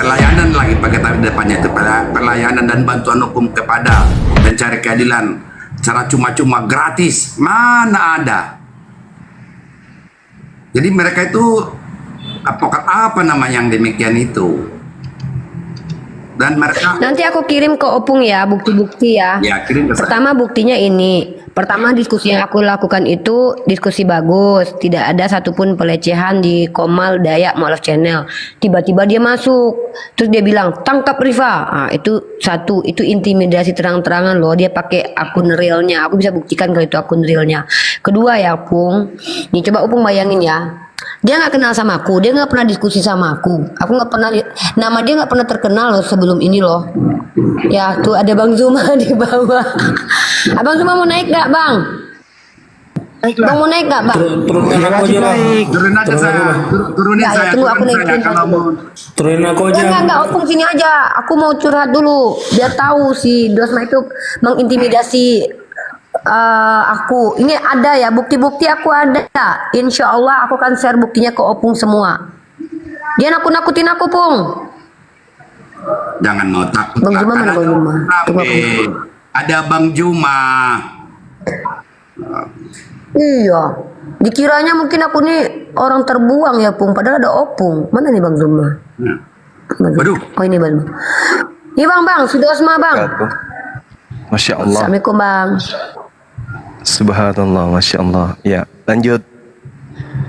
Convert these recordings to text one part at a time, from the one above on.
pelayanan lagi pakai tarik depannya itu pelayanan dan bantuan hukum kepada pencari keadilan cara cuma-cuma gratis, mana ada. Jadi mereka itu advokat apa nama yang demikian itu, dan mereka Nanti aku kirim ke Opung ya bukti-bukti ya. ya kirim ke saya. Pertama buktinya ini. Pertama diskusi yang aku lakukan itu diskusi bagus, tidak ada satupun pelecehan di Komal Dayak Mualaf Channel. Tiba-tiba dia masuk, terus dia bilang tangkap Rifa. Ah, itu satu, itu intimidasi terang-terangan loh. Dia pakai akun realnya. Aku bisa buktikan kalau itu akun realnya. Kedua ya, Opung. Nih coba Opung bayangin ya. Dia nggak kenal sama aku, dia nggak pernah diskusi sama aku nggak pernah, nama dia nggak pernah terkenal loh sebelum ini loh. Ya tuh ada Bang Zuma di bawah. Abang Zuma mau naik nggak Bang? Bang mau naik nggak Bang? Turunin aku aja lah. Turunin aja saya, turunin Nggak, ya, saya, tunggu aku turunin saya naikin kalau dulu. mau. Turunin aku aja. Enggak, Opung sini aja. Aku mau curhat dulu. Biar tahu si Dosma itu mengintimidasi aku. Ini ada ya, bukti-bukti aku ada. Insya Allah aku akan share buktinya ke Opung semua. Dia nakut-nakutin aku, Pung. Jangan mau takut. Bang Zuma mana Bang Zuma? Tunggu aku. Ada Bang Zuma. Iya. Dikiranya mungkin aku nih orang terbuang ya, Pung. Padahal ada Opung. Mana nih Bang Zuma? Waduh. Oh ini Bang. Ini Bang, sudah Dosma Bang. Masya Allah. Assalamualaikum Bang. Subhanallah, Masya Allah. Ya, lanjut.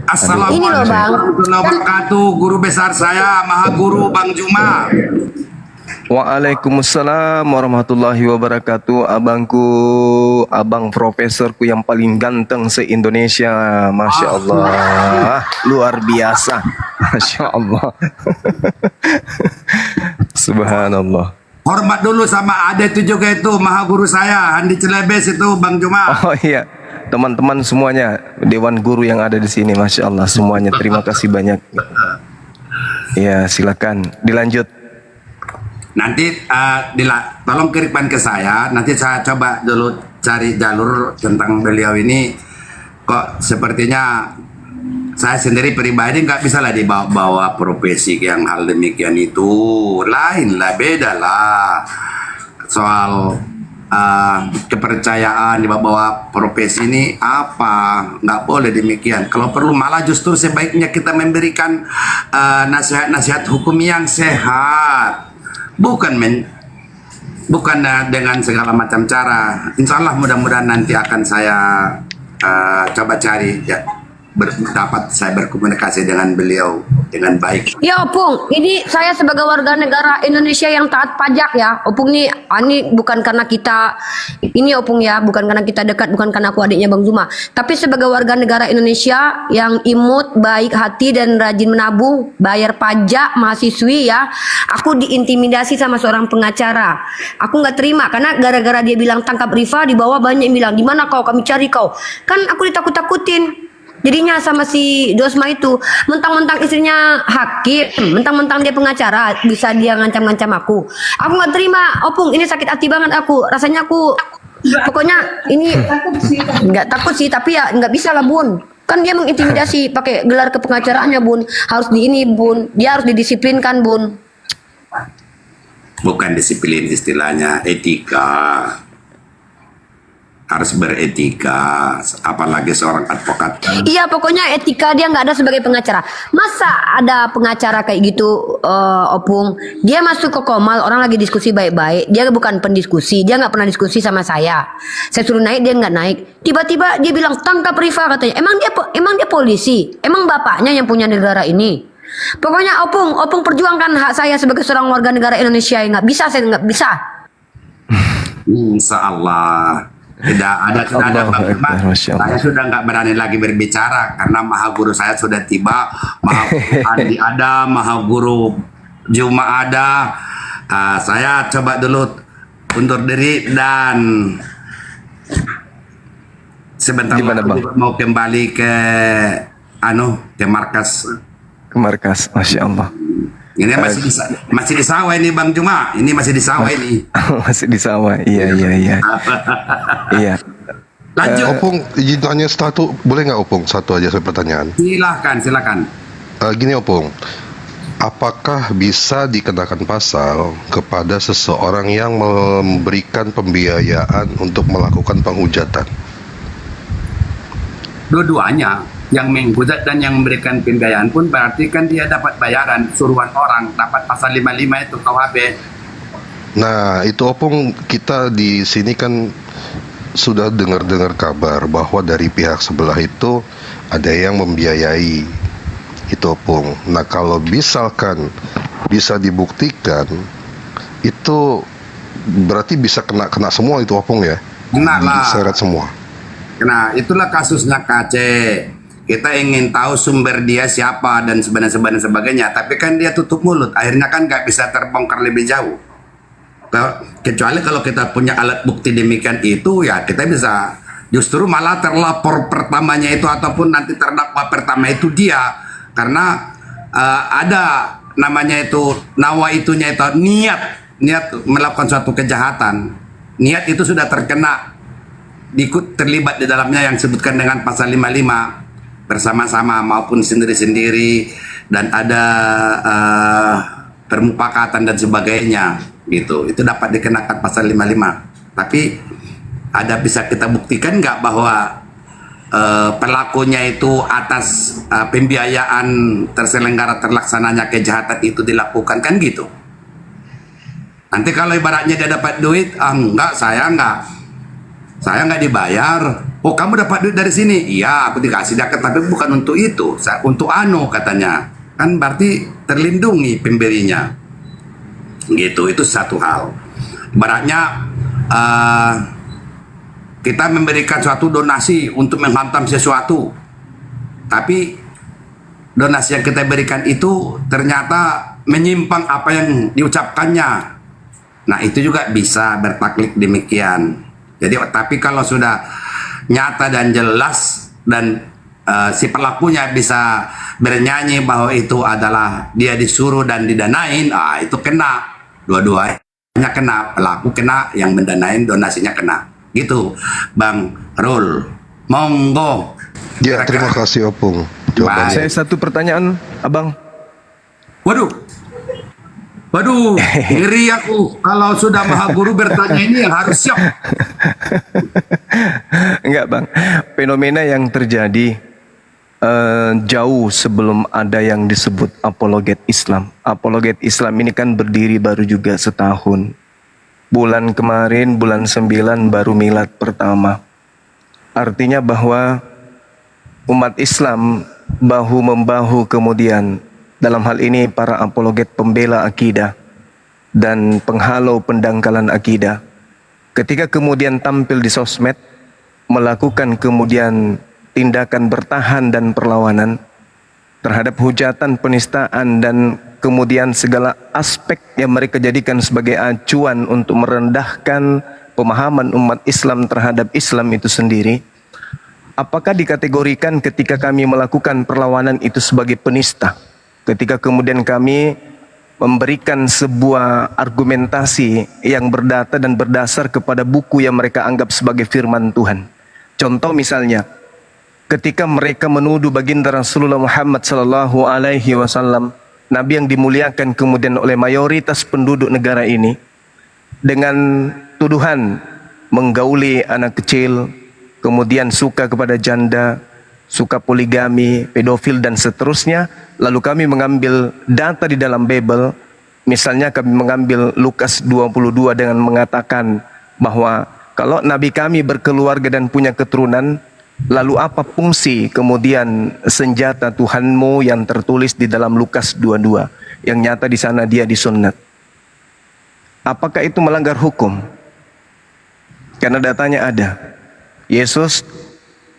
Assalamualaikum Ini loh, Bang. warahmatullahi wabarakatuh. Guru besar saya, Maha Guru Bang Zuma. Waalaikumsalam warahmatullahi wabarakatuh. Abangku, abang profesorku yang paling ganteng se-Indonesia. Masya Allah. Luar biasa. Masya Allah. Subhanallah. Hormat dulu sama ada itu juga itu Maha Guru saya, Andi Celebes itu Bang Zuma. Oh iya, teman-teman semuanya, Dewan Guru yang ada di sini, Masya Allah semuanya, terima kasih banyak. Ya, silakan dilanjut. Nanti tolong kirimkan ke saya. Nanti saya coba dulu cari jalur tentang beliau ini. Kok sepertinya saya sendiri pribadi nggak bisa lah dibawa profesi yang hal demikian itu. Lain lah, beda lah. Soal kepercayaan dibawa profesi ini apa, nggak boleh demikian. Kalau perlu malah justru sebaiknya kita memberikan nasihat-nasihat hukum yang sehat. Bukan dengan segala macam cara. Insya Allah mudah-mudahan nanti akan saya coba cari ya, dapat saya berkomunikasi dengan beliau dengan baik. Ya Opung, ini saya sebagai warga negara Indonesia yang taat pajak ya. Opung nih, ini bukan karena kita, ini Opung ya, bukan karena kita dekat, bukan karena aku adiknya Bang Zuma. Tapi sebagai warga negara Indonesia yang imut, baik hati dan rajin menabung, bayar pajak, mahasiswi ya. Aku diintimidasi sama seorang pengacara. Aku nggak terima karena gara-gara dia bilang tangkap Rifa, di bawah banyak yang bilang, di mana kau, kami cari kau. Kan aku ditakut-takutin. Jadinya sama si Dosma itu, mentang-mentang istrinya hakim, mentang-mentang dia pengacara, bisa dia ngancam-ngancam aku. Aku nggak terima, Opung, ini sakit hati banget aku. Rasanya aku, pokoknya ini nggak takut sih, tapi ya nggak bisa lah Bun. Kan dia mengintimidasi pakai gelar kepengacaraannya Bun. Harus di ini Bun, dia harus didisiplinkan Bun. Bukan disiplin istilahnya, etika. Harus beretika, apalagi seorang advokat. Iya, pokoknya etika dia nggak ada sebagai pengacara. Masa ada pengacara kayak gitu, Opung? Dia masuk ke Komal, orang lagi diskusi baik-baik. Dia bukan pendiskusi, dia nggak pernah diskusi sama saya. Saya suruh naik, dia nggak naik. Tiba-tiba dia bilang tangkap Rifa katanya. Emang dia polisi? Emang bapaknya yang punya negara ini? Pokoknya Opung perjuangkan hak saya sebagai seorang warga negara Indonesia. Nggak bisa, saya nggak bisa. Insya Allah. Sudah ada Bang Zuma. Saya sudah nggak berani lagi berbicara karena Maha Guru saya sudah tiba. Maha Guru Andi ada, Maha Guru Zuma ada. Saya coba dulu undur diri dan sebentar mau kembali ke markas. Ke markas, Masya Allah. Ini masih di sawah ini Bang Zuma. Ini masih di sawah ini. Masih di sawah. Iya. Iya. Lanjut. Opung, izin tanya satu, boleh nggak Opung? Satu aja saya pertanyaan. Silakan. Gini Opung, apakah bisa dikenakan pasal kepada seseorang yang memberikan pembiayaan untuk melakukan penghujatan? Dua-duanya, yang menghujat dan yang memberikan pembiayaan pun berarti kan dia dapat bayaran suruhan orang, dapat pasal 55 itu KUHP. Nah, itu opung, kita di sini kan sudah dengar-dengar kabar bahwa dari pihak sebelah itu ada yang membiayai itu opung. Nah, kalau misalkan bisa dibuktikan itu berarti bisa kena semua itu opung ya? Kena lah. Diseret semua. Nah, itulah kasusnya KC. Kita ingin tahu sumber dia siapa dan sebagainya. Tapi kan dia tutup mulut. Akhirnya kan nggak bisa terbongkar lebih jauh. Kecuali kalau kita punya alat bukti demikian itu, ya kita bisa justru malah terlapor pertamanya itu ataupun nanti terdakwa pertama itu dia. Karena ada namanya itu, nawa itunya itu niat melakukan suatu kejahatan. Niat itu sudah terkena terlibat di dalamnya yang disebutkan dengan pasal 55 bersama-sama maupun sendiri-sendiri, dan ada permupakatan dan sebagainya gitu. Itu dapat dikenakan pasal 55. Tapi ada bisa kita buktikan nggak bahwa pelakunya itu atas pembiayaan terselenggara terlaksananya kejahatan itu dilakukan, kan gitu. Nanti kalau ibaratnya dia dapat duit, enggak, saya nggak dibayar. Oh, kamu dapat duit dari sini? Iya, aku dikasih dapat, tapi bukan untuk itu. Untuk katanya. Kan berarti terlindungi pemberinya. Gitu, itu satu hal. Ibaratnya kita memberikan suatu donasi untuk menghantam sesuatu. Tapi donasi yang kita berikan itu ternyata menyimpang apa yang diucapkannya. Nah, itu juga bisa bertaklid demikian. Jadi, tapi kalau sudah nyata dan jelas dan si pelakunya bisa bernyanyi bahwa itu adalah dia disuruh dan didanain, itu kena. Dua-duanya kena, pelaku kena, yang mendanain donasinya kena. Gitu, Bang Rul. Monggo. Ya, terima kasih opung. Jawabannya. Saya satu pertanyaan, Abang. Waduh, ngeri aku kalau sudah Maha Guru bertanya ini yang harus siap. Enggak, Bang. Fenomena yang terjadi jauh sebelum ada yang disebut apologet Islam. Apologet Islam ini kan berdiri baru juga setahun. Bulan kemarin, bulan 9 baru milad pertama. Artinya bahwa umat Islam bahu-membahu kemudian, dalam hal ini para apologet pembela akidah dan penghalau pendangkalan akidah, ketika kemudian tampil di sosmed, melakukan kemudian tindakan bertahan dan perlawanan terhadap hujatan, penistaan, dan kemudian segala aspek yang mereka jadikan sebagai acuan untuk merendahkan pemahaman umat Islam terhadap Islam itu sendiri. Apakah dikategorikan ketika kami melakukan perlawanan itu sebagai penista? Ketika kemudian kami memberikan sebuah argumentasi yang berdata dan berdasar kepada buku yang mereka anggap sebagai firman Tuhan. Contoh misalnya, ketika mereka menuduh baginda Rasulullah Muhammad sallallahu alaihi wasallam, Nabi yang dimuliakan kemudian oleh mayoritas penduduk negara ini, dengan tuduhan menggauli anak kecil, kemudian suka kepada janda, suka poligami, pedofil dan seterusnya. Lalu kami mengambil data di dalam Bible. Misalnya kami mengambil Lukas 22 dengan mengatakan bahwa kalau Nabi kami berkeluarga dan punya keturunan, lalu apa fungsi kemudian senjata Tuhanmu yang tertulis di dalam Lukas 22, yang nyata di sana dia disunat? Apakah itu melanggar hukum? Karena datanya ada. Yesus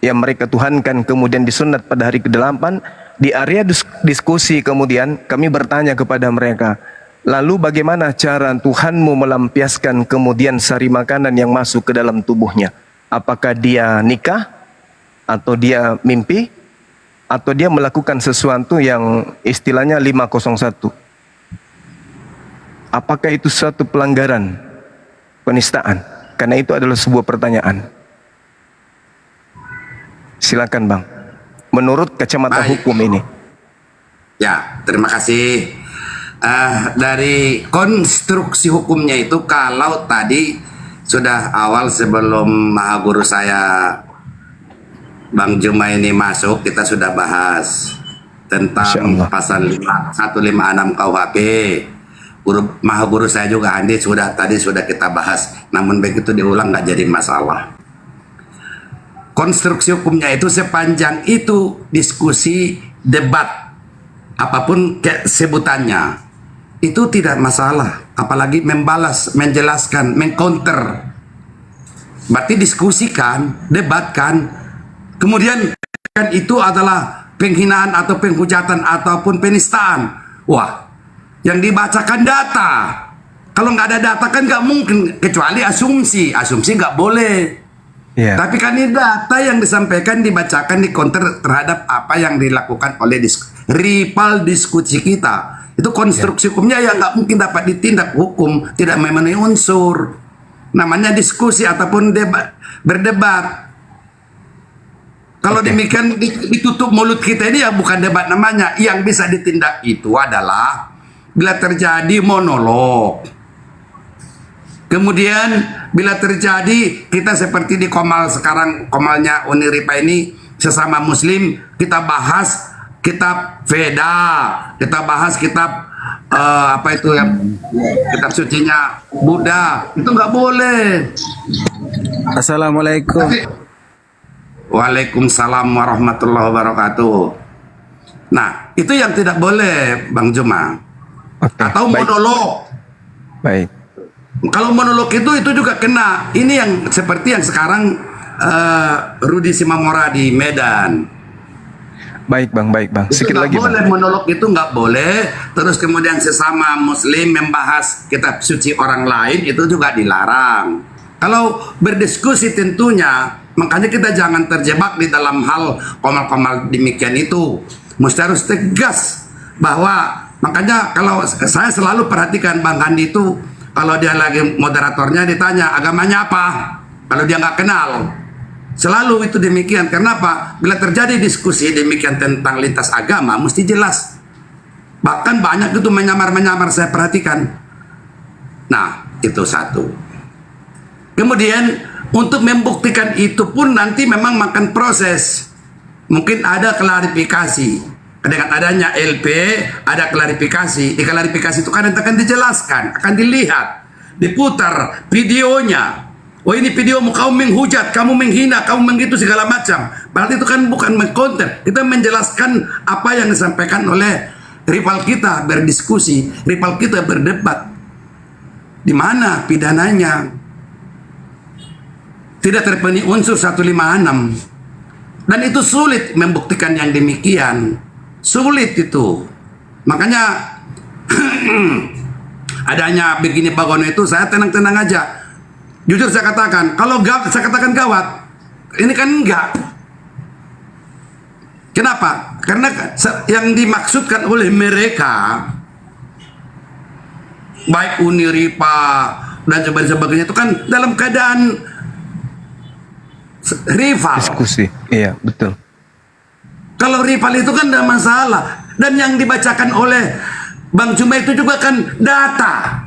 yang mereka tuhankan kemudian disunat pada hari ke-8. Di area diskusi kemudian kami bertanya kepada mereka, lalu bagaimana cara Tuhanmu melampiaskan kemudian sari makanan yang masuk ke dalam tubuhnya? Apakah dia nikah? Atau dia mimpi? Atau dia melakukan sesuatu yang istilahnya 501? Apakah itu suatu pelanggaran, penistaan? Karena itu adalah sebuah pertanyaan. Silakan, Bang. Menurut kacamata Baik. hukum ini. Ya, terima kasih. dari konstruksi hukumnya itu, kalau tadi sudah awal sebelum Maha Guru saya Bang Juma ini masuk, kita sudah bahas Masya tentang Allah. pasal 156 KUHP. Maha Guru saya juga Andi tadi sudah kita bahas, namun begitu diulang nggak jadi masalah. Konstruksi hukumnya itu sepanjang itu diskusi, debat, apapun sebutannya, itu tidak masalah. Apalagi membalas, menjelaskan, mengcounter. Berarti diskusikan, debatkan. Kemudian kan itu adalah penghinaan atau penghujatan ataupun penistaan. Wah, yang dibacakan data. Kalau nggak ada data kan nggak mungkin, kecuali asumsi. Asumsi nggak boleh. Iya. Tapi kan ini data yang disampaikan, dibacakan, dikonter terhadap apa yang dilakukan oleh rival diskusi kita. Itu konstruksi hukumnya yang nggak mungkin dapat ditindak hukum, tidak memenuhi unsur. Namanya diskusi ataupun debat, berdebat. Kalau demikian ditutup mulut kita ini ya bukan debat namanya. Yang bisa ditindak itu adalah bila terjadi monolog. Kemudian bila terjadi kita seperti di Komal sekarang, Komalnya Uniripa ini sesama muslim, kita bahas kitab Veda, kita bahas kitab apa itu yang kitab sucinya Buddha, itu nggak boleh. Assalamualaikum. Waalaikumsalam warahmatullahi wabarakatuh. Nah, itu yang tidak boleh, Bang Juma. Oke, Atau baik. monolog. Baik. Kalau monolog itu juga kena. Ini yang seperti yang sekarang Rudi Simamora di Medan. Baik Bang, baik Bang. Itu Sedikit nggak lagi boleh, Bang. monolog itu nggak boleh. Terus kemudian sesama muslim membahas kitab suci orang lain itu juga dilarang. Kalau berdiskusi tentunya, makanya kita jangan terjebak di dalam hal komal-komal demikian itu. Mesti harus tegas bahwa, makanya kalau saya selalu perhatikan Bang Handi itu, kalau dia lagi moderatornya ditanya agamanya apa, kalau dia nggak kenal, selalu itu demikian. Kenapa? Bila terjadi diskusi demikian tentang lintas agama, mesti jelas. Bahkan banyak itu menyamar-menyamar, saya perhatikan. Nah, itu satu. Kemudian untuk membuktikan itu pun nanti memang makan proses. Mungkin ada klarifikasi. Dengan adanya LP, ada klarifikasi. Di klarifikasi itu kan akan dijelaskan, akan dilihat, diputar videonya. Oh, ini videomu, kamu menghujat, kamu menghina, kamu menggitu segala macam. Berarti itu kan bukan mengkonten. Kita menjelaskan apa yang disampaikan oleh rival kita berdiskusi, rival kita berdebat. Di mana pidananya? Tidak terpenuhi unsur 156. Dan itu sulit membuktikan yang demikian. Sulit itu. Makanya adanya begini bagono itu saya tenang-tenang aja. Jujur saya katakan, kalau saya katakan gawat, ini kan enggak. Kenapa? Karena yang dimaksudkan oleh mereka, baik Uniripa dan sebagainya itu kan dalam keadaan rival. Diskusi. Iya, betul. Kalau rival itu kan tidak masalah. Dan yang dibacakan oleh Bang Juma itu juga kan data.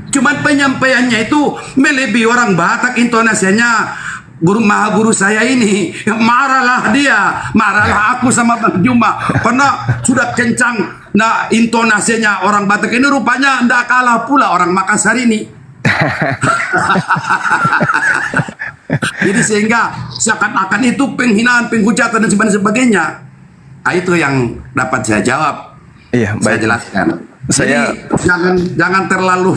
Cuman penyampaiannya itu melebihi orang Batak, intonasinya Maha Guru saya ini. Marahlah dia, marahlah aku sama Bang Juma. Karena sudah kencang. Nah, intonasinya orang Batak ini rupanya tidak kalah pula orang Makassar ini. Jadi sehingga seakan-akan itu penghinaan, penghujatan dan sebagainya. Nah, itu yang dapat saya jawab. Iya, Saya baik. jelaskan. Saya- Jadi jangan terlalu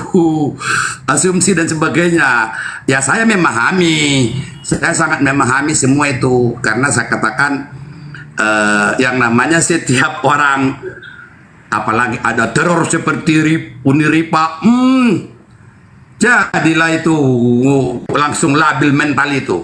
asumsi dan sebagainya. Ya, saya memahami. Saya sangat memahami semua itu karena saya katakan yang namanya setiap orang, apalagi ada teror seperti Uniripa, jadilah itu langsung labil mental itu.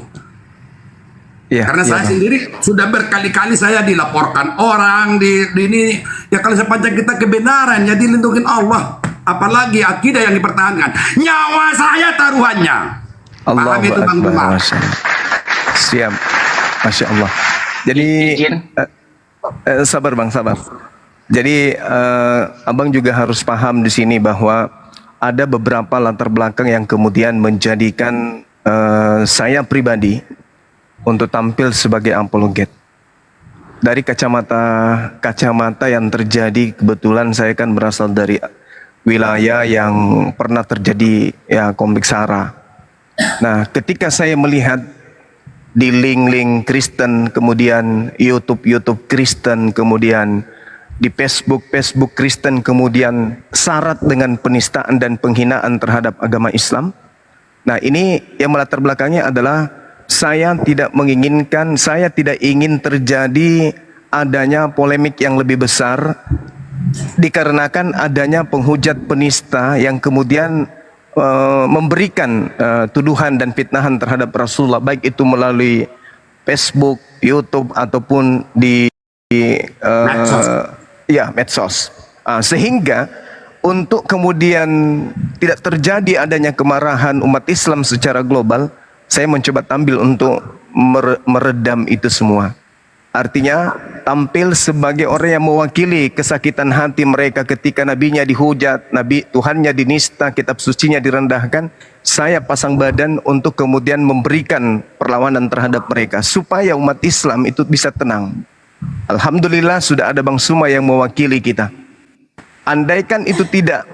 Iya. Karena iya, saya Bang. sendiri sudah berkali-kali saya dilaporkan orang di ini. Ya kalau sepanjang kita kebenaran ya dilindungi Allah. Apalagi akidah yang dipertahankan. Nyawa saya taruhannya. Paham Allahu itu Bang Akbar, Juma? Masya Allah. Siap. Masya Allah. Jadi Izin. sabar Bang, sabar. Jadi abang juga harus paham di sini bahwa ada beberapa latar belakang yang kemudian menjadikan saya pribadi untuk tampil sebagai apologet. Dari kacamata yang terjadi, kebetulan saya kan berasal dari wilayah yang pernah terjadi ya konflik SARA. Nah, ketika saya melihat di link-link Kristen, kemudian YouTube Kristen, kemudian di Facebook Kristen, kemudian syarat dengan penistaan dan penghinaan terhadap agama Islam. Nah, ini yang melatar belakangnya adalah saya tidak ingin terjadi adanya polemik yang lebih besar dikarenakan adanya penghujat penista yang kemudian memberikan tuduhan dan fitnahan terhadap Rasulullah, baik itu melalui Facebook, YouTube ataupun di medsos. Sehingga untuk kemudian tidak terjadi adanya kemarahan umat Islam secara global, saya mencoba tampil untuk meredam itu semua. Artinya tampil sebagai orang yang mewakili kesakitan hati mereka ketika nabinya dihujat, Tuhannya dinista, kitab sucinya direndahkan. Saya pasang badan untuk kemudian memberikan perlawanan terhadap mereka supaya umat Islam itu bisa tenang. Alhamdulillah sudah ada Bang Suma yang mewakili kita. Andaikan itu tidak,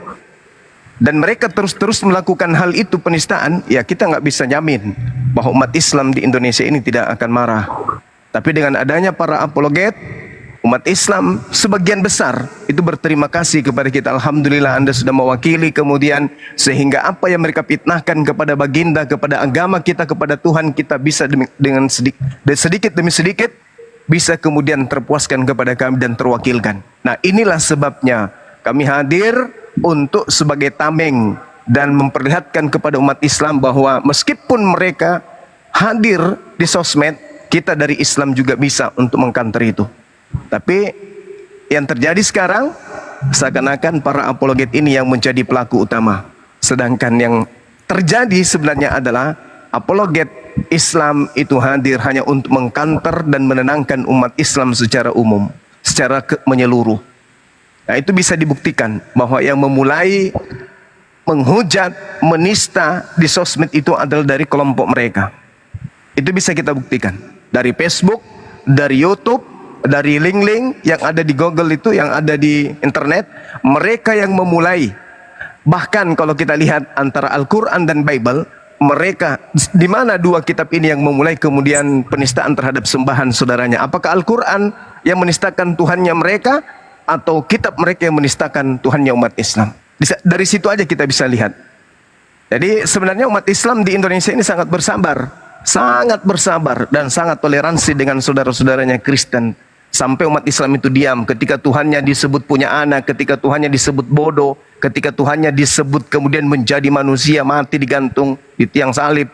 dan mereka terus melakukan hal itu penistaan, ya kita nggak bisa jamin bahwa umat Islam di Indonesia ini tidak akan marah. Tapi dengan adanya para apologet, umat Islam sebagian besar itu berterima kasih kepada kita. Alhamdulillah Anda sudah mewakili, kemudian sehingga apa yang mereka fitnahkan kepada baginda, kepada agama kita, kepada Tuhan kita bisa dengan sedikit demi sedikit bisa kemudian terpuaskan kepada kami dan terwakilkan. Nah, inilah sebabnya kami hadir untuk sebagai tameng dan memperlihatkan kepada umat Islam bahwa meskipun mereka hadir di sosmed, kita dari Islam juga bisa untuk mengkanter itu. Tapi yang terjadi sekarang seakan-akan para apologet ini yang menjadi pelaku utama. Sedangkan yang terjadi sebenarnya adalah apologet Islam itu hadir hanya untuk mengkanter dan menenangkan umat Islam secara umum, secara menyeluruh. Nah, itu bisa dibuktikan bahwa yang memulai menghujat, menista di sosmed itu adalah dari kelompok mereka. Itu bisa kita buktikan dari Facebook, dari YouTube, dari link-link yang ada di Google itu, yang ada di internet. Mereka yang memulai. Bahkan kalau kita lihat antara Al-Quran dan Bible, mereka di mana dua kitab ini yang memulai kemudian penistaan terhadap sembahan saudaranya? Apakah Al-Quran yang menistakan Tuhannya mereka, atau kitab mereka yang menistakan Tuhannya umat Islam? Dari situ aja kita bisa lihat. Jadi sebenarnya umat Islam di Indonesia ini sangat bersabar dan sangat toleransi dengan saudara-saudaranya Kristen. Sampai umat Islam itu diam ketika Tuhannya disebut punya anak, ketika Tuhannya disebut bodoh, ketika Tuhannya disebut kemudian menjadi manusia, mati digantung di tiang salib.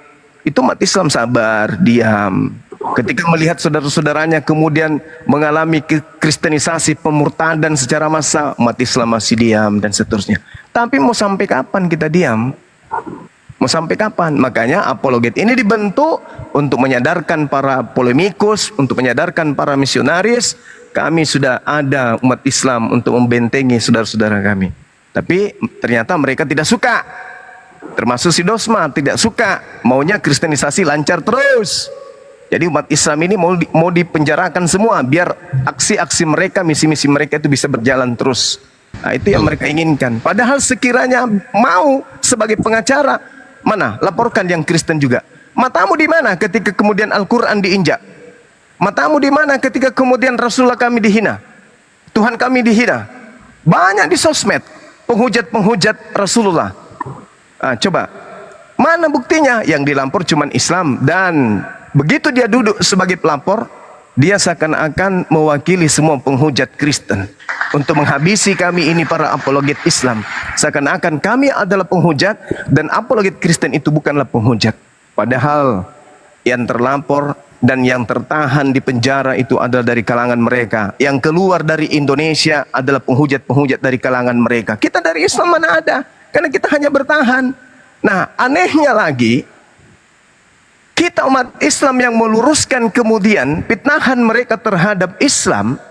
Itu umat Islam sabar, diam. Ketika melihat saudara-saudaranya kemudian mengalami kristenisasi, pemurtadan secara massal, umat Islam masih diam dan seterusnya. Tapi mau sampai kapan kita diam? Mau sampai kapan? Makanya apologet ini dibentuk untuk menyadarkan para polemikus, untuk menyadarkan para misionaris. Kami sudah ada umat Islam untuk membentengi saudara-saudara kami. Tapi ternyata mereka tidak suka. Termasuk si Dosma tidak suka. Maunya kristenisasi lancar terus. Jadi umat Islam ini mau dipenjarakan semua biar aksi-aksi mereka, misi-misi mereka itu bisa berjalan terus. Nah, itu yang mereka inginkan. Padahal sekiranya mau sebagai pengacara, mana? Laporkan yang Kristen juga. Matamu di mana ketika kemudian Al-Quran diinjak? Matamu di mana ketika kemudian Rasulullah kami dihina? Tuhan kami dihina. Banyak di sosmed penghujat-penghujat Rasulullah. Coba, mana buktinya? Yang dilampor cuma Islam. Dan begitu dia duduk sebagai pelapor, dia seakan-akan mewakili semua penghujat Kristen untuk menghabisi kami ini para apologet Islam. Seakan-akan kami adalah penghujat dan apologet Kristen itu bukanlah penghujat. Padahal yang terlapor dan yang tertahan di penjara itu adalah dari kalangan mereka. Yang keluar dari Indonesia adalah penghujat-penghujat dari kalangan mereka. Kita dari Islam mana ada? Karena kita hanya bertahan. Nah, anehnya lagi, kita umat Islam yang meluruskan kemudian fitnahan mereka terhadap Islam,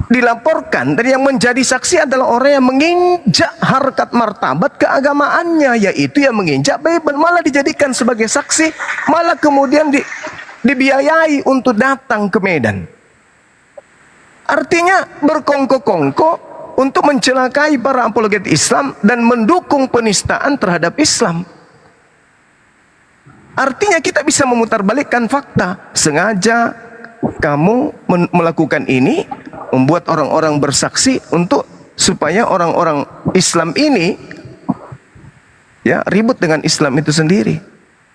dilaporkan dan yang menjadi saksi adalah orang yang menginjak harkat martabat keagamaannya, yaitu yang menginjak Bible, malah dijadikan sebagai saksi, malah kemudian dibiayai untuk datang ke Medan. Artinya berkongko-kongko untuk mencelakai para apologet Islam dan mendukung penistaan terhadap Islam. Artinya kita bisa memutarbalikkan fakta. Sengaja kamu melakukan ini, membuat orang-orang bersaksi untuk supaya orang-orang Islam ini ya ribut dengan Islam itu sendiri.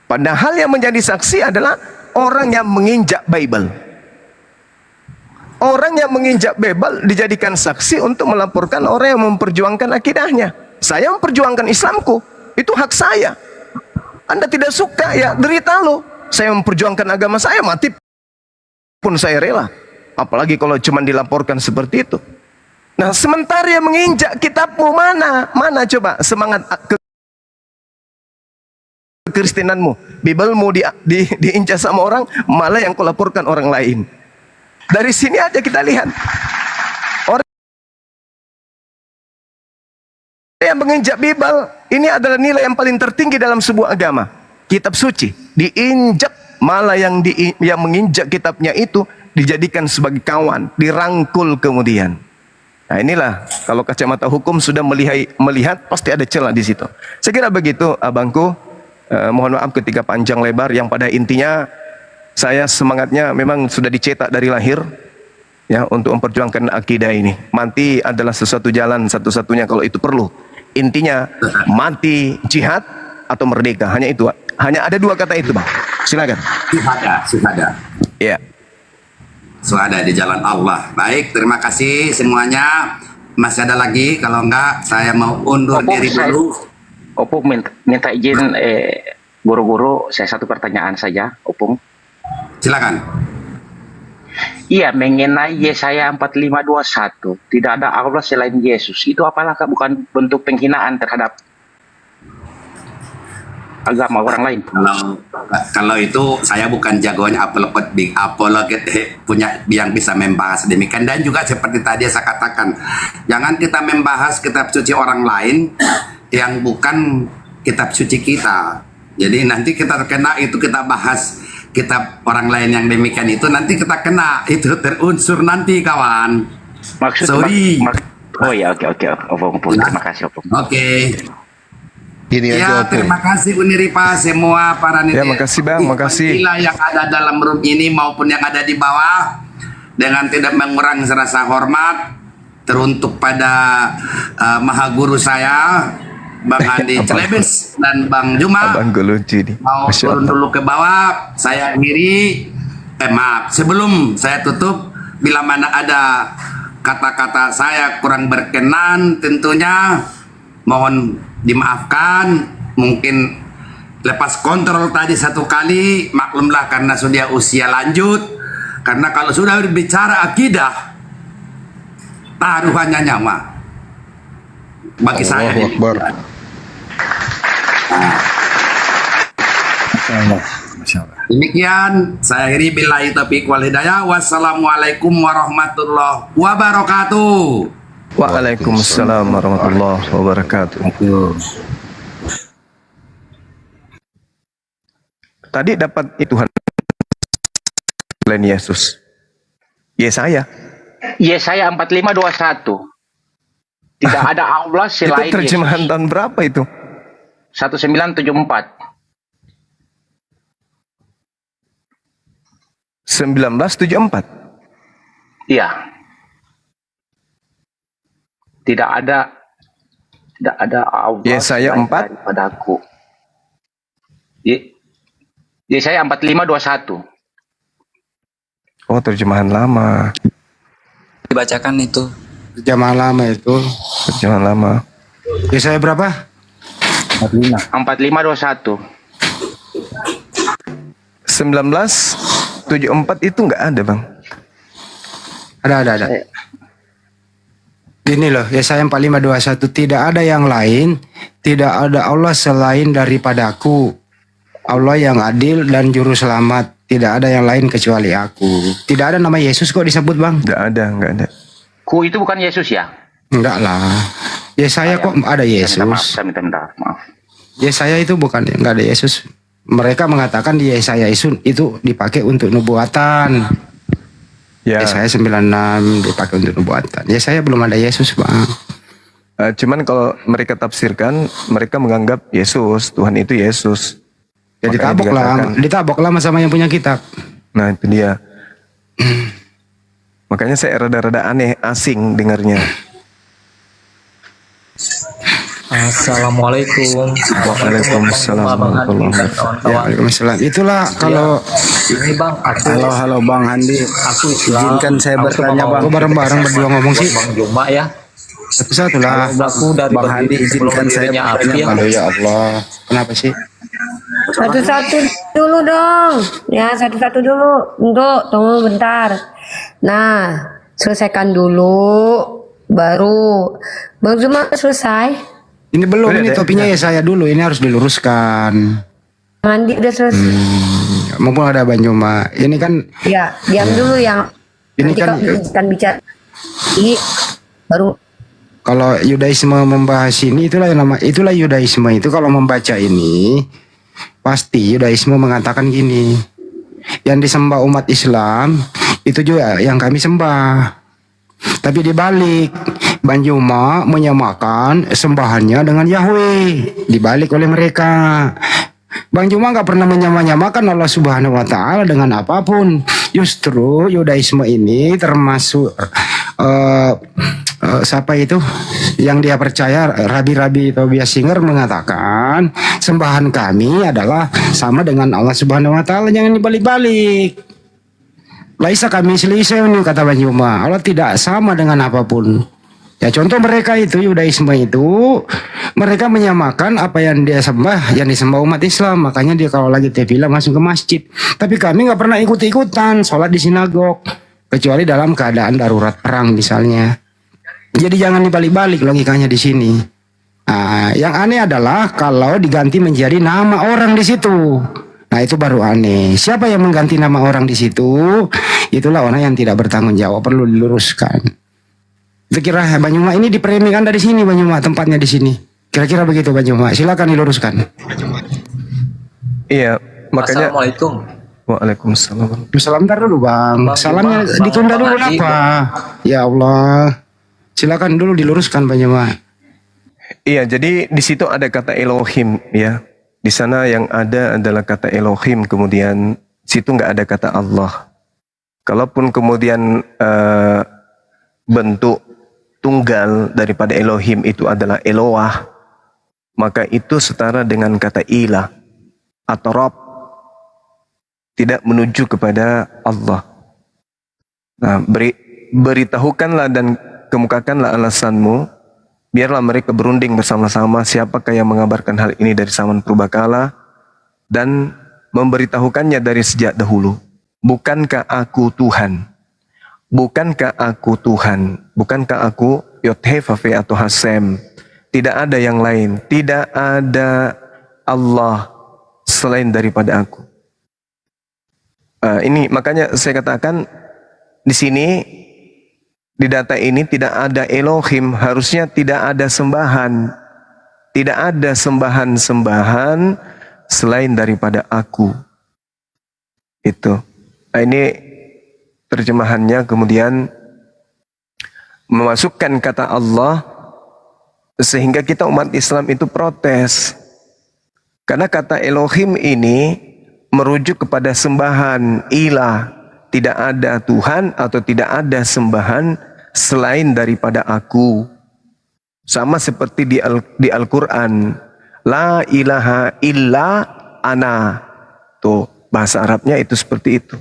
Padahal yang menjadi saksi adalah orang yang menginjak Bible. Orang yang menginjak Bible dijadikan saksi untuk melaporkan orang yang memperjuangkan akidahnya. Saya memperjuangkan Islamku, itu hak saya. Anda tidak suka, ya derita lo. Saya memperjuangkan agama saya, mati pun saya rela. Apalagi kalau cuma dilaporkan seperti itu. Nah, sementara yang menginjak kitabmu mana coba semangat kekristinanmu, Biblemu diinjak sama orang, malah yang kau laporkan orang lain. Dari sini aja kita lihat orang yang menginjak Bible ini adalah nilai yang paling tertinggi dalam sebuah agama. Kitab suci diinjak, malah yang menginjak kitabnya itu dijadikan sebagai kawan, dirangkul kemudian. Nah inilah kalau kacamata hukum sudah melihat pasti ada celah di situ. Saya kira begitu abangku. Mohon maaf ketika panjang lebar, yang pada intinya saya semangatnya memang sudah dicetak dari lahir ya untuk memperjuangkan akidah ini. Mati adalah sesuatu jalan satu-satunya kalau itu perlu. Intinya mati jihad atau merdeka, hanya itu. Hanya ada dua kata itu, Bang. Silakan. Suhada. Iya. Suhada di jalan Allah. Baik, terima kasih semuanya. Masih ada lagi, kalau enggak saya mau undur diri dulu. Opung minta izin guru-guru, saya satu pertanyaan saja, Opung. Silakan. Iya, mengenai Yesaya 45:21, tidak ada Allah selain Yesus. Itu apakah bukan bentuk penghinaan terhadap agama orang lain? Kalau itu saya bukan jagoannya apologet punya yang bisa membahas demikian. Dan juga seperti tadi saya katakan, jangan kita membahas kitab suci orang lain yang bukan kitab suci kita. Jadi nanti kita terkena itu, kita bahas kitab orang lain yang demikian itu, nanti kita kena itu terunsur nanti kawan. Sorry. Oh ya, oke. Opung, terima kasih Opung. Oke. Ini aja Ya, Opung. terima kasih Uniripa, semua para Ya, makasih Bang, makasih. yang ada dalam room ini maupun yang ada di bawah, dengan tidak mengurangi rasa hormat teruntuk pada maha guru saya, Bang Andi Celebes dan Bang Juma. Abang lucu nih. Mau Masya turun Allah. dulu ke bawah, saya akhiri. Maaf, sebelum saya tutup, bila mana ada kata-kata saya kurang berkenan, tentunya mohon dimaafkan. Mungkin lepas kontrol tadi satu kali, maklumlah karena sudah usia lanjut. Karena kalau sudah berbicara akidah, taruhannya nyawa. Bagi saya. Allahu Akbar. Demikian saya akhiri, billahi taufiq wal hidayah. Wassalamualaikum warahmatullahi wabarakatuh. Waalaikumsalam warahmatullahi wabarakatuh. Tadi dapat Tuhan selain Yesus. Yesaya. Yesaya 45:21. Tidak ada Allah Itu selain terjemahan Yesus. tahun berapa itu? 1974. 1974. Iya. Tidak ada Allah Yesaya selain 4. daripadaku. Yesaya 45:21. Oh, terjemahan lama. Dibacakan itu. Jamaah lama itu. Terjemahan lama. Yesaya berapa? 45:21. 1974 itu nggak ada, Bang. Ada. Gini loh, Yesaya 45:21, tidak ada yang lain, tidak ada Allah selain daripadaku. Allah yang adil dan juru selamat, tidak ada yang lain kecuali aku. Tidak ada nama Yesus kok disebut, Bang. Nggak ada. Ku itu bukan Yesus ya? Enggak lah. Yesaya kok ada Yesus? Saya minta maaf. Yesaya itu bukan, enggak ada Yesus. Mereka mengatakan di Yesaya itu dipakai untuk nubuatan. Ya, Yesaya 96 dipakai untuk nubuatan. Yesaya belum ada Yesus, Bang. cuman kalau mereka tafsirkan, mereka menganggap Yesus, Tuhan itu Yesus. Ya Makanya ditabok lah sama yang punya kitab. Nah itu dia. Makanya saya rada-rada aneh, asing dengarnya. Assalamualaikum. Waalaikumsalam warahmatullahi wabarakatuh. Ya, Waalaikumsalam. Itulah kalau Ini bang, aku Halo Bang Andi. aku Islam. Izinkan saya Aku bertanya, mau Bang. Kok bareng-bareng berdua ngomong sih? Bang Juma ya. Satu-satu lah. Aku dari Bang Andi, izinkan saya api ya. Aduh ya Allah. Kenapa sih? Satu-satu dulu dong. Ya, satu-satu dulu. Untuk tunggu bentar. Nah, selesaikan dulu. Baru Bang Zuma selesai. Ini belum, ini topinya ya saya dulu. Ini harus diluruskan. Mandi udah selesai. Mumpung ada Banjuma. Ini kan Ya, diam dulu yang Ini nanti kan- kan bicara. Ini baru kalau Yudaisme membahas ini itulah Yudaisme itu kalau membaca ini pasti Yudaisme mengatakan gini. Yang disembah umat Islam itu juga yang kami sembah. Tapi dibalik Banjuma menyamakan sembahannya dengan Yahweh, dibalik oleh mereka. Bang Juma nggak pernah menyamakan Allah Subhanahu Wa Taala dengan apapun. Justru Yudaisme ini termasuk siapa itu yang dia percaya, Rabi Tobias Singer mengatakan sembahan kami adalah sama dengan Allah Subhanahu Wa Taala, jangan dibalik-balik. Laisa kami selisih ini kata Bang Juma. Allah tidak sama dengan apapun. Ya contoh mereka itu Yudaisme itu mereka menyamakan apa yang dia sembah yang disembah umat Islam. Makanya dia kalau lagi tefillah masuk ke masjid. Tapi kami nggak pernah ikut-ikutan sholat di sinagog kecuali dalam keadaan darurat perang misalnya. Jadi jangan dibalik-balik logikanya di sini. Nah, yang aneh adalah kalau diganti menjadi nama orang di situ. Nah itu baru aneh. Siapa yang mengganti nama orang di situ? Itulah orang yang tidak bertanggung jawab, perlu diluruskan. Itu kira Banyuma ini dipremikan dari sini, Banyuma tempatnya di sini. Kira-kira begitu Banyuma. Silakan diluruskan. Iya, makanya. Assalamualaikum. Waalaikumsalam. Salam ntar dulu Bang. Bang Salamnya Juma, ditunda Bang dulu Andi. apa? Ya Allah. Silakan dulu diluruskan Banyuma. Iya, jadi di situ ada kata Elohim ya. Di sana yang ada adalah kata Elohim, kemudian situ nggak ada kata Allah. Kalaupun kemudian bentuk tunggal daripada Elohim itu adalah Eloah, maka itu setara dengan kata ilah atau Rob, tidak menuju kepada Allah. Nah, beritahukanlah dan kemukakanlah alasanmu, biarlah mereka berunding bersama-sama siapakah yang mengabarkan hal ini dari zaman purbakala dan memberitahukannya dari sejak dahulu. Bukankah aku Tuhan? Bukankah aku Tuhan? Bukankah aku Yod-Heh-Vav-He atau Hasem? Tidak ada yang lain. Tidak ada Allah selain daripada aku. Ini makanya saya katakan di sini, di data ini tidak ada Elohim, harusnya tidak ada sembahan. Tidak ada sembahan-sembahan selain daripada aku. Itu. Nah, ini terjemahannya kemudian memasukkan kata Allah sehingga kita umat Islam itu protes. Karena kata Elohim ini merujuk kepada sembahan, ilah. Tidak ada Tuhan atau tidak ada sembahan selain daripada aku. Sama seperti di Al-Quran. La ilaha illa ana. Tuh, bahasa Arabnya itu seperti itu.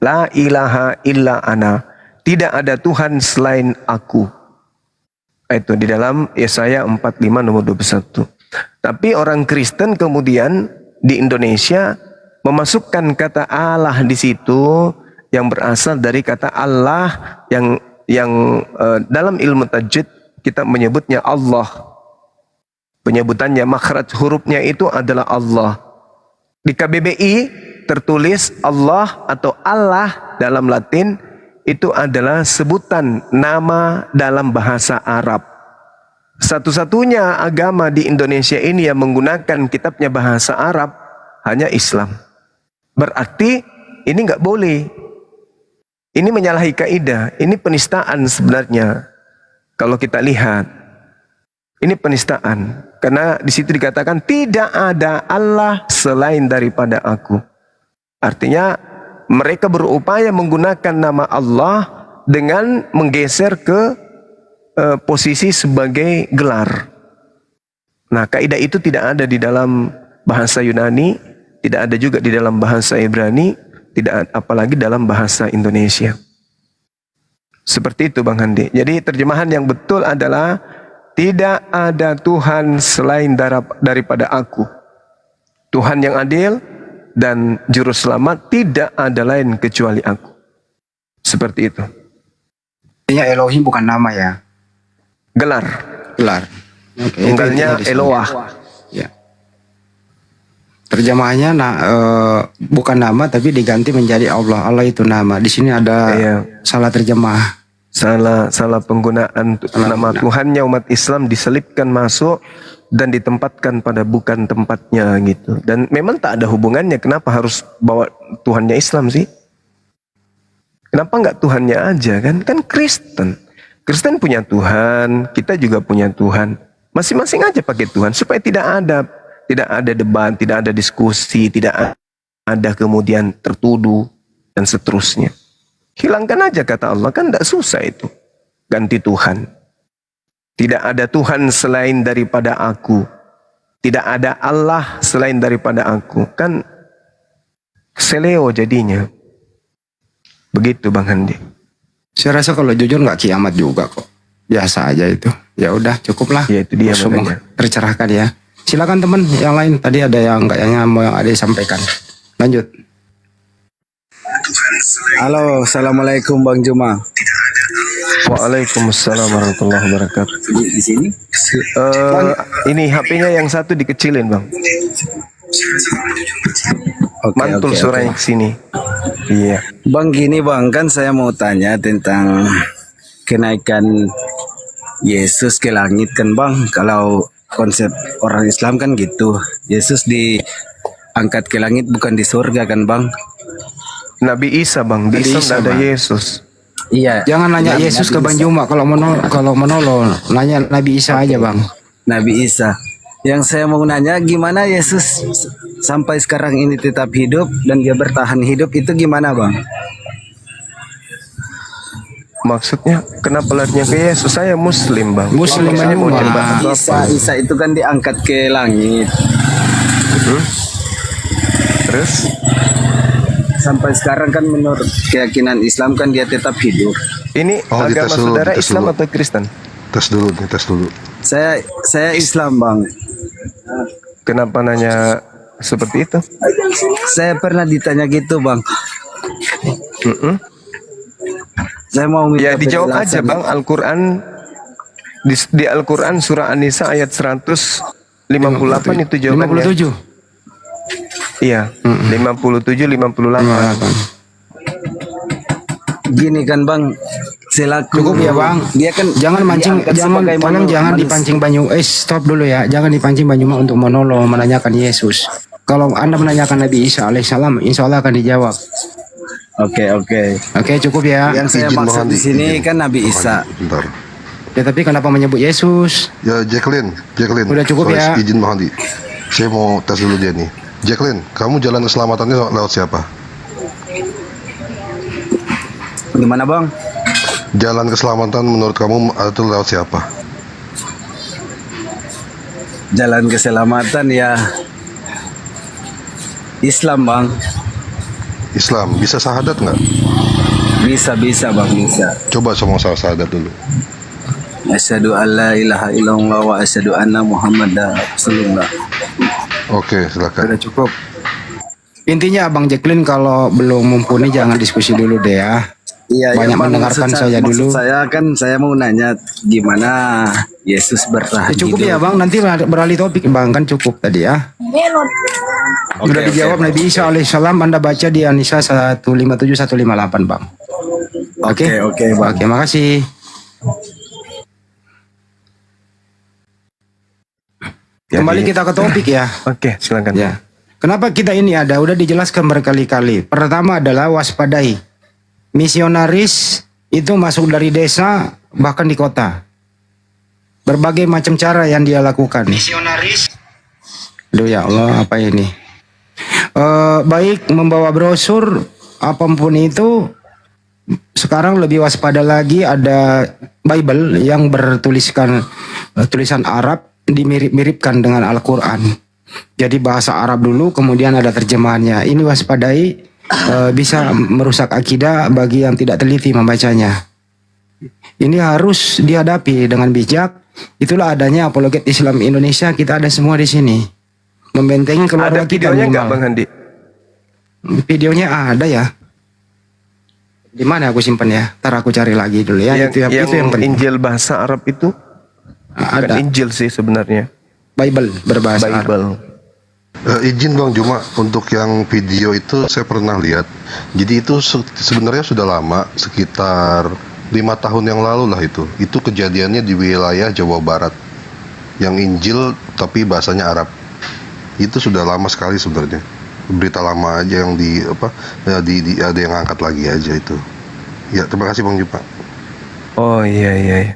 La ilaha illa ana. Tidak ada Tuhan selain aku. Itu di dalam Yesaya 45 nomor 21. Tapi orang Kristen kemudian di Indonesia memasukkan kata Allah di situ yang berasal dari kata Allah yang dalam ilmu tajwid kita menyebutnya Allah. Penyebutannya makhraj hurufnya itu adalah Allah. Di KBBI tertulis Allah atau Allah dalam Latin itu adalah sebutan nama dalam bahasa Arab. Satu-satunya agama di Indonesia ini yang menggunakan kitabnya bahasa Arab hanya Islam. Berarti ini nggak boleh. Ini menyalahi kaidah. Ini penistaan sebenarnya. Kalau kita lihat, ini penistaan. Karena di situ dikatakan tidak ada Allah selain daripada aku. Artinya mereka berupaya menggunakan nama Allah dengan menggeser ke posisi sebagai gelar. Nah, kaidah itu tidak ada di dalam bahasa Yunani, tidak ada juga di dalam bahasa Ibrani, tidak apalagi dalam bahasa Indonesia. Seperti itu Bang Handi. Jadi terjemahan yang betul adalah tidak ada Tuhan selain daripada aku. Tuhan yang adil dan juru selamat tidak ada lain kecuali aku. Seperti itu. Artinya Elohim bukan nama ya. Gelar. Oke, Tunggalnya itu Eloah. Ya. Terjemahannya bukan nama tapi diganti menjadi Allah. Allah itu nama. Di sini ada salah terjemah. Salah penggunaan nama Tuhannya umat Islam diselipkan masuk dan ditempatkan pada bukan tempatnya gitu. Dan memang tak ada hubungannya. Kenapa harus bawa Tuhannya Islam sih? Kenapa nggak Tuhannya aja kan? Kan Kristen. Kristen punya Tuhan, kita juga punya Tuhan. Masing-masing aja pakai Tuhan supaya tidak ada debat, tidak ada diskusi, tidak ada kemudian tertuduh dan seterusnya. Hilangkan aja kata Allah, kan tidak susah itu. Ganti Tuhan. Tidak ada Tuhan selain daripada aku. Tidak ada Allah selain daripada aku. Kan seleo jadinya. Begitu Bang Handi. Saya rasa kalau jujur nggak kiamat juga kok. Biasa aja itu. Ya udah cukuplah. Ya itu dia semua makanya. tercerahkan ya. Silakan teman yang lain. Tadi ada yang kayaknya mau yang ada disampaikan. Lanjut. Halo, assalamualaikum Bang Juma. Waalaikumsalam warahmatullahi wabarakatuh. Di sini? Ini HP-nya yang satu dikecilin Bang. Mantul suaranya ke sini. Iya. Bang gini Bang, kan saya mau tanya tentang kenaikan Yesus ke langit kan Bang. Kalau konsep orang Islam kan gitu. Yesus diangkat ke langit bukan di surga kan Bang. Nabi Isa Bang, di Nabi Islam Isa, tidak ada Bang. Yesus. Iya. Jangan nanya Yesus ke Bang Juma kalau menolong. Nanya Nabi Isa aja Bang. Nabi Isa. Yang saya mau nanya gimana Yesus sampai sekarang ini tetap hidup dan dia bertahan hidup itu gimana Bang? Maksudnya kenapa larinya ke Yesus? Saya Muslim Bang. Muslim Saya mau Bang. coba apa? Isa itu kan diangkat ke langit. Terus? Sampai sekarang kan menurut keyakinan Islam kan dia tetap hidup. Ini Oh, agama dites dulu, saudara dites Islam dulu. atau Kristen? Tes dulu. Saya Islam Bang. Kenapa nanya seperti itu? Saya pernah ditanya gitu Bang. Saya mau minta Ya dijawab aja penjelasan. Bang. Al-Quran di Al-Quran surah An-Nisa ayat 158 itu jawabannya. 57. Iya. 57 58. Gini kan Bang, selaku Cukup ya Bang. Dia kan Jangan mancing, diangkat jangan sebagai tolong jangan manusia. dipancing Banyu. Stop dulu ya. Jangan dipancing Banyuma untuk menolong menanyakan Yesus. Kalau Anda menanyakan Nabi Isa alaihissalam, insya Allah akan dijawab. Oke. Oke, cukup ya. Yang saya Izin maksud mohon di sini izin. kan Nabi Mohon, Isa. Bentar. Ya tapi kenapa menyebut Yesus? Ya Jacqueline. Udah cukup Sorry, ya. Izin Mohandi. Saya mau tes dulu dia nih. Jacqueline, kamu jalan keselamatannya lewat siapa? Gimana Bang? Jalan keselamatan menurut kamu itu lewat siapa? Jalan keselamatan ya Islam Bang. Islam. Bisa syahadat nggak? Bisa Bang, bisa. Coba sama syahadat dulu. Asyhadu an la ilaha illallah wa asyhadu anna Muhammadar Rasulullah. Oke, silakan. Udah cukup. Intinya Abang Jacqueline kalau belum mumpuni jangan diskusi dulu deh ya. Iya, Banyak Bang, mendengarkan maksud saya maksud dulu. Saya kan saya mau nanya gimana Yesus bertahan Ya, cukup hidup. ya Bang, nanti beralih topik Bang, kan cukup tadi ya. Sudah dijawab Nabi Isa alaihissalam, Anda baca di An-Nisa 157 158 Bang. Oke, Oke, Bang. Oke, makasih. Kembali kita ke topik ya. Oke, silakan. Ya. Kenapa kita ini ada? Udah dijelaskan berkali-kali. Pertama adalah waspadai. Misionaris itu masuk dari desa bahkan di kota. Berbagai macam cara yang dia lakukan. Misionaris. Aduh ya Allah, apa ini? Baik membawa brosur apapun itu. Sekarang lebih waspada lagi, ada Bible yang bertuliskan tulisan Arab dimirip-miripkan dengan Al-Quran. Jadi bahasa Arab dulu kemudian ada terjemahannya. Ini waspadai, bisa merusak akidah bagi yang tidak teliti membacanya. Ini harus dihadapi dengan bijak. Itulah adanya apologet Islam Indonesia, kita ada semua di sini. Membentengi keluarga Ada kita videonya nggak minimal. Bang Handi? Videonya ada ya. Di mana aku simpan ya? Ntar aku cari lagi dulu ya. Yang, itu yang penting. Injil bahasa Arab itu? Ada. Bukan Injil sih sebenarnya. Bible berbahasa Arab. Bible. Izin Bang Juma, untuk yang video itu saya pernah lihat. Jadi itu sebenarnya sudah lama, sekitar 5 tahun yang lalu lah itu. Itu kejadiannya di wilayah Jawa Barat. Yang Injil tapi bahasanya Arab. Itu sudah lama sekali sebenarnya. Berita lama aja yang ada yang angkat lagi aja itu. Ya, terima kasih Bang Juma. Oh iya.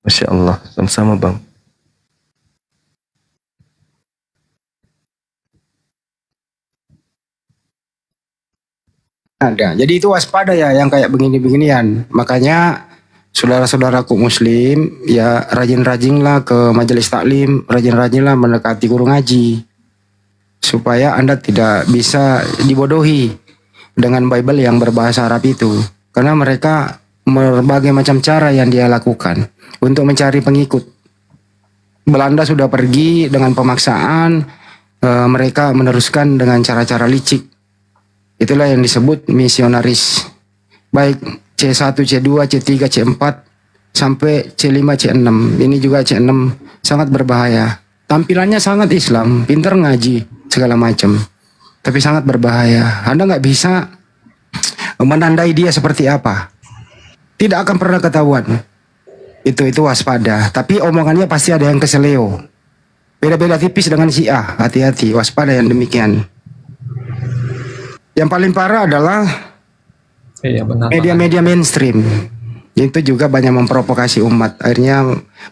Masya Allah, sama-sama Bang. Ada. Jadi itu waspada ya yang kayak begini-beginian. Makanya saudara-saudaraku muslim ya rajin-rajinlah ke majelis taklim, rajin-rajinlah mendekati guru ngaji. Supaya Anda tidak bisa dibodohi dengan Bible yang berbahasa Arab itu. Karena mereka berbagai macam cara yang dia lakukan untuk mencari pengikut. Belanda sudah pergi dengan pemaksaan, mereka meneruskan dengan cara-cara licik. Itulah yang disebut misionaris. Baik C1, C2, C3, C4 sampai C5, C6. Ini juga C6 sangat berbahaya. Tampilannya sangat Islam, pintar ngaji segala macam. Tapi sangat berbahaya. Anda nggak bisa menandai dia seperti apa. Tidak akan pernah ketahuan. Itu waspada. Tapi omongannya pasti ada yang keseleo. Beda-beda tipis dengan Syiah. Hati-hati, waspada yang demikian. Yang paling parah adalah Iya benar. media-media mainstream. Itu juga banyak memprovokasi umat. Akhirnya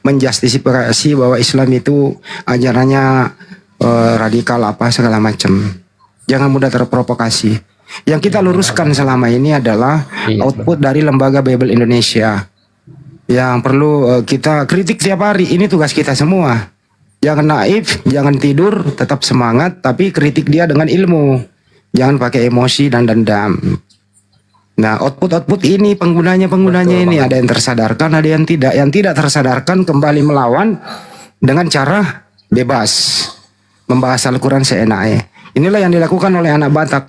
menjustifikasi bahwa Islam itu ajarannya radikal apa segala macam. Jangan mudah terprovokasi. Yang kita luruskan selama ini adalah output dari Lembaga Bible Indonesia. Yang perlu kita kritik tiap hari. Ini tugas kita semua. Jangan naif, jangan tidur, tetap semangat, tapi kritik dia dengan ilmu. Jangan pakai emosi dan dendam. Nah, output ini penggunanya ini ada yang tersadarkan, ada yang tidak. Yang tidak tersadarkan kembali melawan dengan cara bebas, membahas Al-Quran seenaknya. Inilah yang dilakukan oleh anak Batak.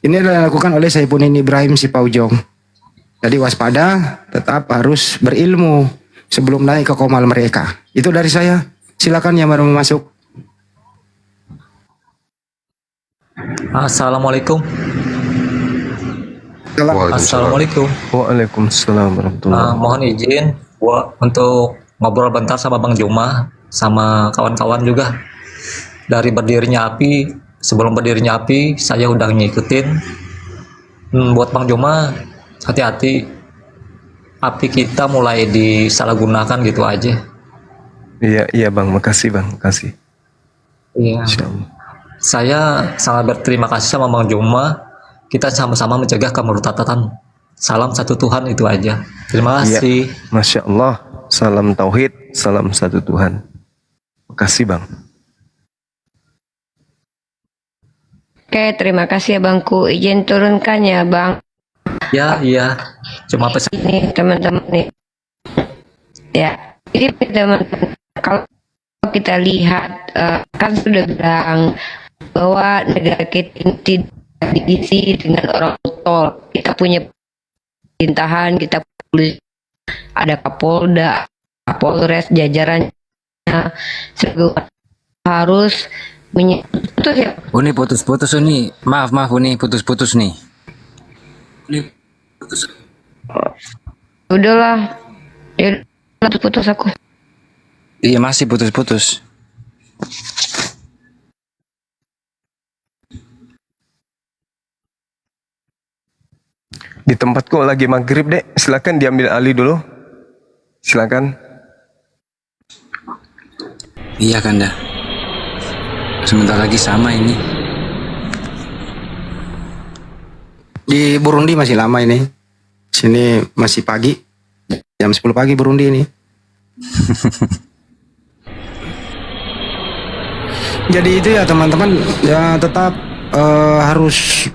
Inilah yang dilakukan oleh Saifuddin Ibrahim Sipaujong. Jadi waspada, tetap harus berilmu sebelum naik ke komal mereka. Itu dari saya. Silakan yang baru masuk. Assalamualaikum. Waalaikumsalam. Assalamualaikum. Waalaikumsalam warahmatullahi Mohon izin untuk ngobrol bentar sama Bang Juma sama kawan-kawan juga. Dari berdirinya api, sebelum berdirinya api, saya udah ngikutin. Buat Bang Juma, hati-hati. Api kita mulai disalahgunakan gitu aja. Iya Bang, makasih Bang, makasih. Iya. Insyaallah. Saya sangat berterima kasih sama Bang Juma. Kita sama-sama mencegah kemurtadan. Salam satu Tuhan itu aja. Terima kasih. Iya, Masya Allah. Salam tauhid, salam satu Tuhan. Makasih Bang. Oke, terima kasih ya Bangku. Izin turunkan ya Bang. Ya, iya. Cuma pesan. Ini teman-teman nih. Ya, ini teman-teman. Kalau kita lihat kan sudah bilang bahwa negara kita ini tidak diisi dengan orang tol. Kita punya pemerintahan, kita punya ada Kapolda, Kapolres, jajarannya harus putus ya. Uni putus-putus Uni. Maaf Uni putus-putus nih. Udahlah. Ya, putus aku. Iya masih putus-putus. Di tempatku lagi maghrib, Dek. Silakan diambil alih dulu. Silakan. Iya Kanda. Sebentar lagi sama ini. Di Burundi masih lama ini. Sini masih pagi. Jam 10 pagi Burundi ini. Jadi itu ya teman-teman, ya tetap harus